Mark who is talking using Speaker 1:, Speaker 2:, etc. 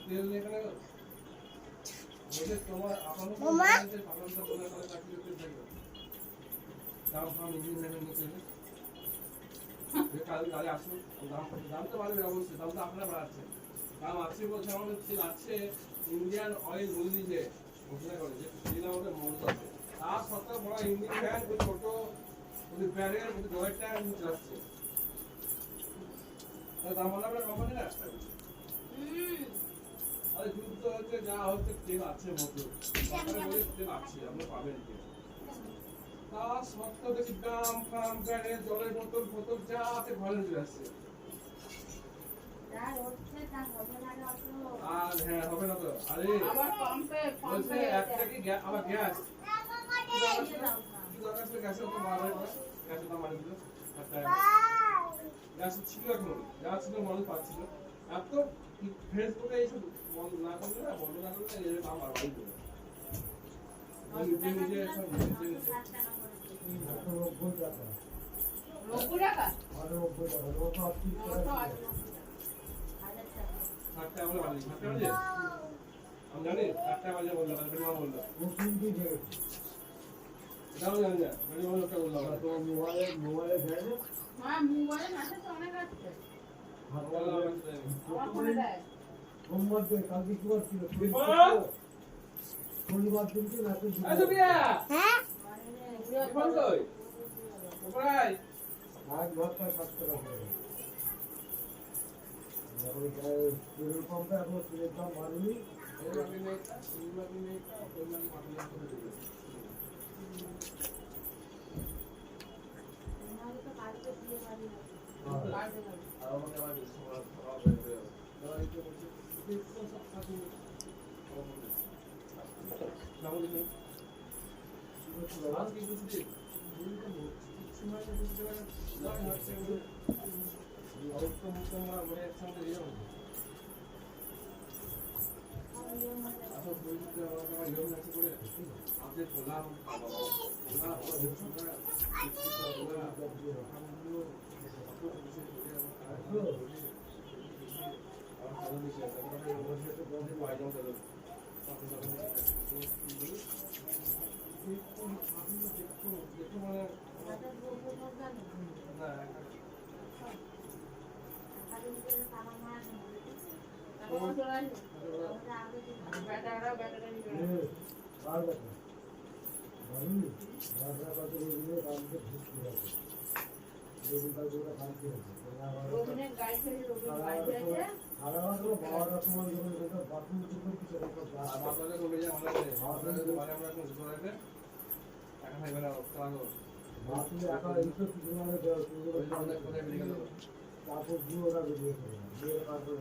Speaker 1: তেল এখানে তোমার আপনার দাম ফাম ইঞ্জিন নিচে কাল কালে আসুন দাম তো বাড়বে অবশ্যই দাম তো আপনারা বাড়াচ্ছেন দাম আছে বলছে আমাদের তেল আছে ইন্ডিয়ান অয়েল বলে দিয়েছে ঘোষণা করেছে তেল আমাদের মন্দ আছে তার সত্ত্বেও বড় ইঞ্জিন ফ্যান ছোট ওই ব্যারের জয়টা নিচে আসছে দাম বলা আমরা কোম্পানি না আরে যুদ্ধ হচ্ছে যা হচ্ছে তেল আছে মতো তেল আছে আমরা পাবেন তেল তার সত্ত্বেও দেখি দাম ফাম ব্যারের জলের বোতল ফোতল যা আছে ঘরে চলে আসছে আর হ্যাঁ হবে না তো আরে আবার পাম্পে একটা কি আবার গ্যাস কি দরকার ছিল গ্যাসের তো মারা গ্যাসের দাম মারা দিল গ্যাস ছিল এখন গ্যাস ছিল মানুষ পাচ্ছিল এত ফেসবুকে এইসব বন্ধ না করলে না বন্ধ না করলে এর দাম বাড়াই দেবে নিজে নিজে সব নিজে নিজে 90 টাকা 90 টাকা 90 টাকা আটটা আমরা বাজে আটটা বাজে আমি জানি আটটা বাজে বললাম বেরিমা বললো এটাও জানি না বেরিমা লোকটা বললো তো মোবাইলে দেয় না হ্যাঁ মোবাইলে মেসেজ অনেক আসছে সোমবার দিন কালকে কি বার ছিল শনিবার দিন কি মেসেজ হ্যাঁ ফোন কই ওপরাই আজ ঘরটা 7 টাকা পড়ে ওই তেল পাম্পে এখন তেলের দাম বাড়েনি ওই মাগিনে করে দেবে আমাদের তো কালকে দিয়ে বাড়ি না আর আমাকে আবার সময় খারাপ হয়ে গেল দাঁড়াই তো বলছে দেখো সব সাথে নামলে আজকে বুঝতে সময় বুঝতে পারে না হচ্ছে অল্প মতো আমরা একসঙ্গে যাবো আচ্ছা বলতে আমরা ইয়ং আছে করে আপডেট করলাম ওরা তারপর